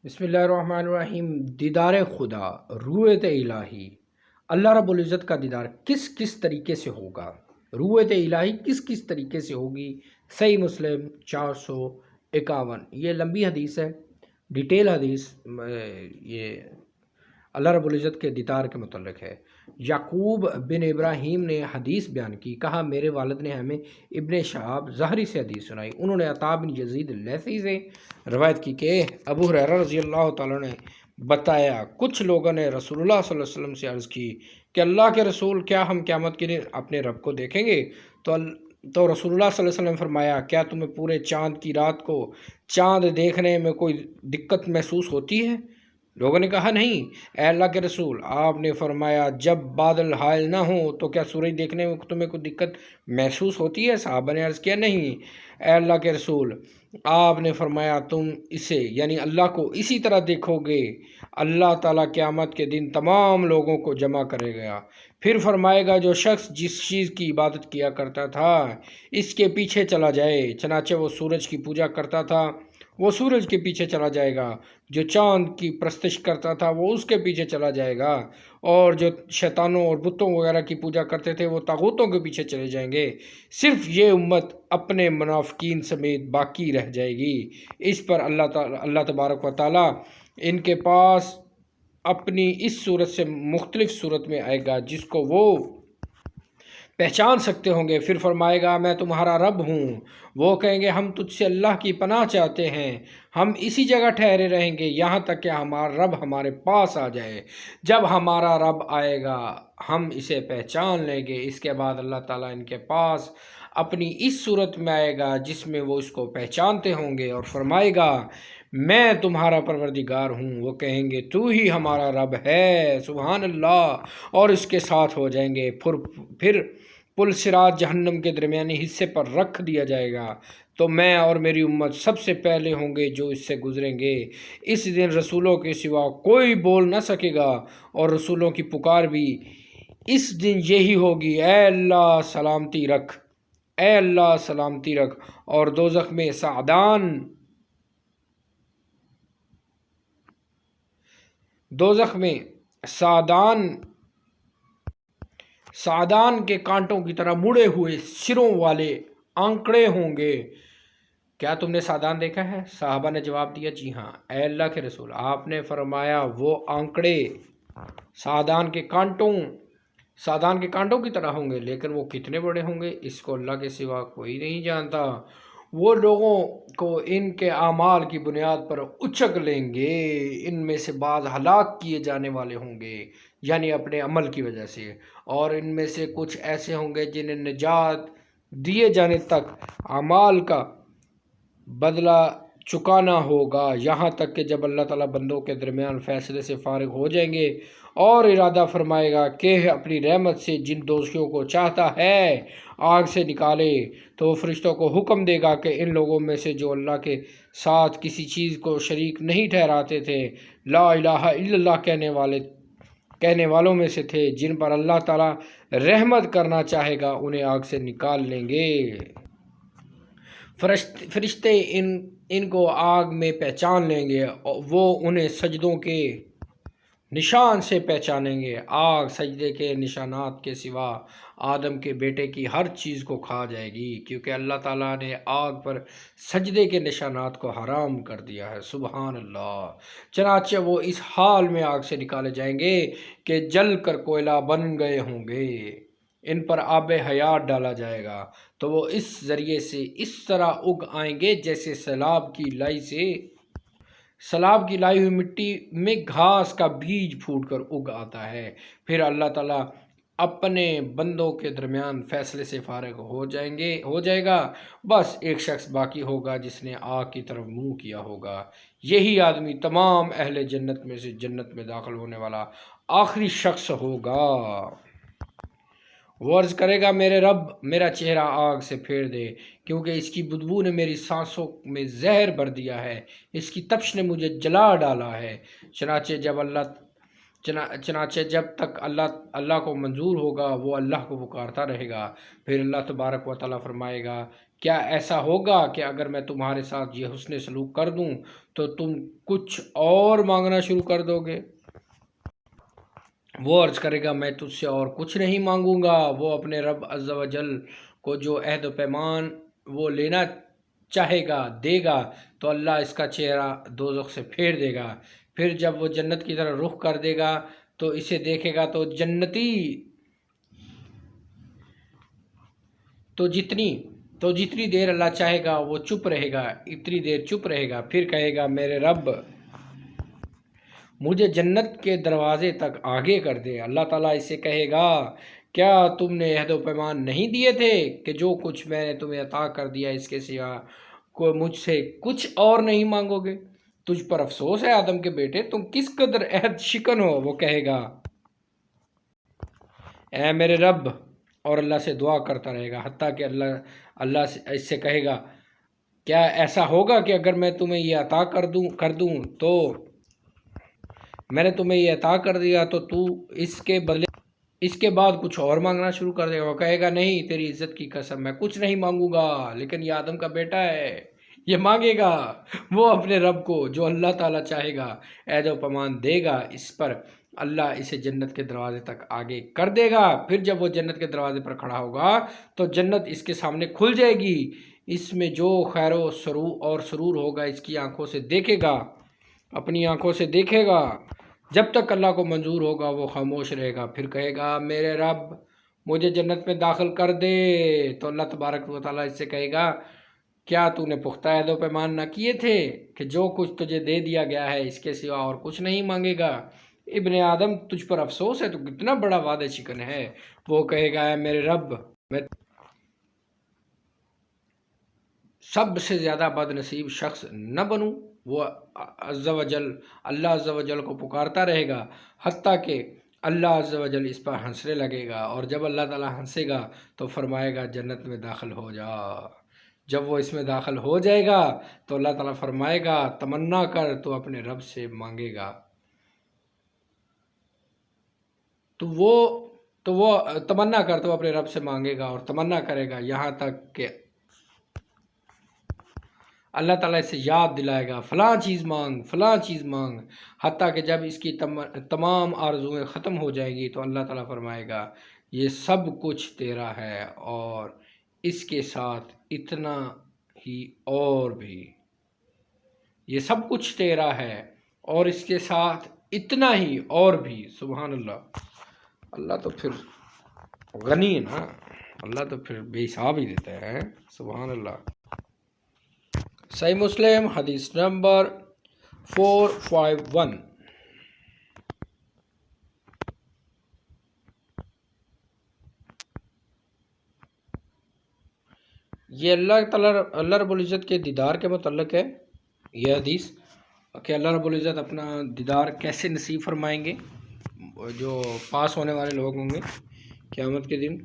بسم اللہ الرحمن الرحیم۔ دیدار خدا، رویت الہی، اللہ رب العزت کا دیدار کس کس طریقے سے ہوگا؟ رویت الہی کس کس طریقے سے ہوگی؟ صحیح مسلم 451۔ یہ لمبی حدیث ہے، ڈیٹیل حدیث، یہ اللہ رب العزت کے دیدار کے متعلق ہے۔ یعقوب بن ابراہیم نے حدیث بیان کی، کہا میرے والد نے ہمیں ابن شہاب زہری سے حدیث سنائی، انہوں نے عطا بن یزید اللیثی سے روایت کی کہ ابو ہریرہ رضی اللہ تعالیٰ نے بتایا کچھ لوگوں نے رسول اللہ صلی اللہ علیہ وسلم سے عرض کی کہ اللہ کے رسول، کیا ہم قیامت کے دن اپنے رب کو دیکھیں گے؟ تو رسول اللہ صلی اللہ علیہ وسلم فرمایا، کیا تمہیں پورے چاند کی رات کو چاند دیکھنے میں کوئی دقت محسوس ہوتی ہے؟ لوگوں نے کہا نہیں اے اللہ کے رسول۔ آپ نے فرمایا، جب بادل حائل نہ ہوں تو کیا سورج دیکھنے میں تمہیں کوئی دقت محسوس ہوتی ہے؟ صحابہ نے عرض کیا نہیں اے اللہ کے رسول۔ آپ نے فرمایا، تم اسے یعنی اللہ کو اسی طرح دیکھو گے، اللہ تعالیٰ قیامت کے دن تمام لوگوں کو جمع کرے گا، پھر فرمائے گا جو شخص جس چیز کی عبادت کیا کرتا تھا اس کے پیچھے چلا جائے، چنانچہ وہ سورج کی پوجا کرتا تھا وہ سورج کے پیچھے چلا جائے گا، جو چاند کی پرستش کرتا تھا وہ اس کے پیچھے چلا جائے گا، اور جو شیطانوں اور بتوں وغیرہ کی پوجا کرتے تھے وہ طاغوتوں کے پیچھے چلے جائیں گے۔ صرف یہ امت اپنے منافقین سمیت باقی رہ جائے گی۔ اس پر اللہ تبارک و تعالیٰ ان کے پاس اپنی اس صورت سے مختلف صورت میں آئے گا جس کو وہ پہچان سکتے ہوں گے، پھر فرمائے گا میں تمہارا رب ہوں۔ وہ کہیں گے ہم تجھ سے اللہ کی پناہ چاہتے ہیں، ہم اسی جگہ ٹھہرے رہیں گے یہاں تک کہ ہمارا رب ہمارے پاس آ جائے۔ جب ہمارا رب آئے گا ہم اسے پہچان لیں گے۔ اس کے بعد اللہ تعالیٰ ان کے پاس اپنی اس صورت میں آئے گا جس میں وہ اس کو پہچانتے ہوں گے اور فرمائے گا میں تمہارا پروردگار ہوں۔ وہ کہیں گے تو ہی ہمارا رب ہے، سبحان اللہ، اور اس کے ساتھ ہو جائیں گے۔ پھر پل صراط جہنم کے درمیانی حصے پر رکھ دیا جائے گا، تو میں اور میری امت سب سے پہلے ہوں گے جو اس سے گزریں گے۔ اس دن رسولوں کے سوا کوئی بول نہ سکے گا، اور رسولوں کی پکار بھی اس دن یہی ہوگی، اے اللہ سلامتی رکھ، اے اللہ سلامتی رکھ۔ اور دوزخ میں سعدان کے کانٹوں کی طرح مڑے ہوئے سروں والے آنکڑے ہوں گے۔ کیا تم نے سعدان دیکھا ہے؟ صحابہ نے جواب دیا جی ہاں اے اللہ کے رسول۔ آپ نے فرمایا وہ آنکڑے سعدان کے کانٹوں کی طرح ہوں گے، لیکن وہ کتنے بڑے ہوں گے اس کو اللہ کے سوا کوئی نہیں جانتا۔ وہ لوگوں کو ان کے اعمال کی بنیاد پر اچک لیں گے، ان میں سے بعض ہلاک کیے جانے والے ہوں گے یعنی اپنے عمل کی وجہ سے، اور ان میں سے کچھ ایسے ہوں گے جنہیں نجات دیے جانے تک اعمال کا بدلہ چکانا ہوگا، یہاں تک کہ جب اللہ تعالیٰ بندوں کے درمیان فیصلے سے فارغ ہو جائیں گے اور ارادہ فرمائے گا کہ اپنی رحمت سے جن دوشیوں کو چاہتا ہے آگ سے نکالے، تو وہ فرشتوں کو حکم دے گا کہ ان لوگوں میں سے جو اللہ کے ساتھ کسی چیز کو شریک نہیں ٹھہراتے تھے، لا الہ الا اللہ کہنے والوں میں سے تھے، جن پر اللہ تعالیٰ رحمت کرنا چاہے گا انہیں آگ سے نکال لیں گے۔ فرشتے ان کو آگ میں پہچان لیں گے، وہ انہیں سجدوں کے نشان سے پہچانیں گے۔ آگ سجدے کے نشانات کے سوا آدم کے بیٹے کی ہر چیز کو کھا جائے گی، کیونکہ اللہ تعالیٰ نے آگ پر سجدے کے نشانات کو حرام کر دیا ہے، سبحان اللہ۔ چنانچہ وہ اس حال میں آگ سے نکالے جائیں گے کہ جل کر کوئلہ بن گئے ہوں گے، ان پر آب حیات ڈالا جائے گا، تو وہ اس ذریعے سے اس طرح اگ آئیں گے جیسے سیلاب کی لائی ہوئی مٹی میں گھاس کا بیج پھوٹ کر اگ آتا ہے۔ پھر اللہ تعالیٰ اپنے بندوں کے درمیان فیصلے سے فارغ ہو جائے گا، بس ایک شخص باقی ہوگا جس نے آگ کی طرف منہ کیا ہوگا۔ یہی آدمی تمام اہل جنت میں سے جنت میں داخل ہونے والا آخری شخص ہوگا۔ وہ عرض کرے گا میرے رب میرا چہرہ آگ سے پھیر دے، کیونکہ اس کی بدبو نے میری سانسوں میں زہر بھر دیا ہے، اس کی تپش نے مجھے جلا ڈالا ہے۔ چنانچہ جب تک اللہ کو منظور ہوگا وہ اللہ کو پکارتا رہے گا۔ پھر اللہ تبارک و تعالیٰ فرمائے گا کیا ایسا ہوگا کہ اگر میں تمہارے ساتھ یہ حسن سلوک کر دوں تو تم کچھ اور مانگنا شروع کر دو گے؟ وہ عرض کرے گا میں تجھ سے اور کچھ نہیں مانگوں گا۔ وہ اپنے رب عز و جل کو جو عہد و پیمان وہ لینا چاہے گا دے گا، تو اللہ اس کا چہرہ دوزخ سے پھیر دے گا۔ پھر جب وہ جنت کی طرف رخ کر دے گا تو اسے دیکھے گا تو جتنی دیر اللہ چاہے گا وہ چپ رہے گا، اتنی دیر چپ رہے گا، پھر کہے گا میرے رب مجھے جنت کے دروازے تک آگے کر دے۔ اللہ تعالیٰ اسے کہے گا کیا تم نے عہد و پیمان نہیں دیے تھے کہ جو کچھ میں نے تمہیں عطا کر دیا اس کے سوا کوئی مجھ سے کچھ اور نہیں مانگو گے؟ تجھ پر افسوس ہے آدم کے بیٹے، تم کس قدر عہد شکن ہو۔ وہ کہے گا اے میرے رب، اور اللہ سے دعا کرتا رہے گا حتیٰ کہ اللہ اس سے کہے گا کیا ایسا ہوگا کہ اگر میں تمہیں یہ عطا کر دوں تو میں نے تمہیں یہ عطا کر دیا تو تو اس کے بعد کچھ اور مانگنا شروع کر دے گا؟ وہ کہے گا نہیں، تیری عزت کی قسم میں کچھ نہیں مانگوں گا، لیکن یہ آدم کا بیٹا ہے، یہ مانگے گا۔ وہ اپنے رب کو جو اللہ تعالیٰ چاہے گا عہد و پیمان دے گا اس پر، اللہ اسے جنت کے دروازے تک آگے کر دے گا۔ پھر جب وہ جنت کے دروازے پر کھڑا ہوگا تو جنت اس کے سامنے کھل جائے گی، اس میں جو خیر و سرور ہوگا اس کی آنکھوں سے دیکھے گا، اپنی آنکھوں سے دیکھے گا۔ جب تک اللہ کو منظور ہوگا وہ خاموش رہے گا، پھر کہے گا میرے رب مجھے جنت میں داخل کر دے۔ تو اللہ تبارک و تعالیٰ اس سے کہے گا کیا تو نے پختہ عہد و پیمان نہ کیے تھے کہ جو کچھ تجھے دے دیا گیا ہے اس کے سوا اور کچھ نہیں مانگے گا؟ ابن آدم تجھ پر افسوس ہے، تو کتنا بڑا وعدہ شکن ہے۔ وہ کہے گا اے میرے رب میں سب سے زیادہ بد نصیب شخص نہ بنوں۔ وہ اللہ عز و جل کو پکارتا رہے گا حتیٰ کہ اللہ عز و جل اس پر ہنسنے لگے گا، اور جب اللہ تعالیٰ ہنسے گا تو فرمائے گا جنت میں داخل ہو جا۔ جب وہ اس میں داخل ہو جائے گا تو اللہ تعالیٰ فرمائے گا تمنا کر، تو اپنے رب سے مانگے گا۔ تو وہ تمنا کر تو اپنے رب سے مانگے گا اور تمنا کرے گا، یہاں تک کہ اللہ تعالیٰ اسے یاد دلائے گا فلاں چیز مانگ، فلاں چیز مانگ، حتیٰ کہ جب اس کی تمام آرزویں ختم ہو جائیں گی تو اللہ تعالیٰ فرمائے گا یہ سب کچھ تیرا ہے، اور اس کے ساتھ اتنا ہی اور بھی، یہ سب کچھ تیرا ہے اور اس کے ساتھ اتنا ہی اور بھی۔ سبحان اللہ، اللہ تو پھر غنی ہے نا، اللہ تو پھر بے حساب ہی دیتا ہے۔ سبحان اللہ۔ صحیح مسلم حدیث نمبر 451۔ یہ اللہ رب العزت کے دیدار کے متعلق ہے یہ حدیث، کہ اللہ رب العزت اپنا دیدار کیسے نصیب فرمائیں گے جو پاس ہونے والے لوگ ہوں گے قیامت کے دن،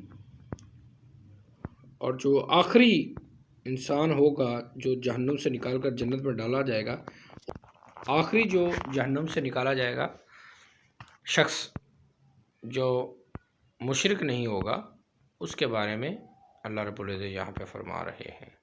اور جو آخری انسان ہوگا جو جہنم سے نکال کر جنت میں ڈالا جائے گا، آخری جو جہنم سے نکالا جائے گا شخص جو مشرک نہیں ہوگا، اس کے بارے میں اللہ رب العزت یہاں پہ فرما رہے ہیں۔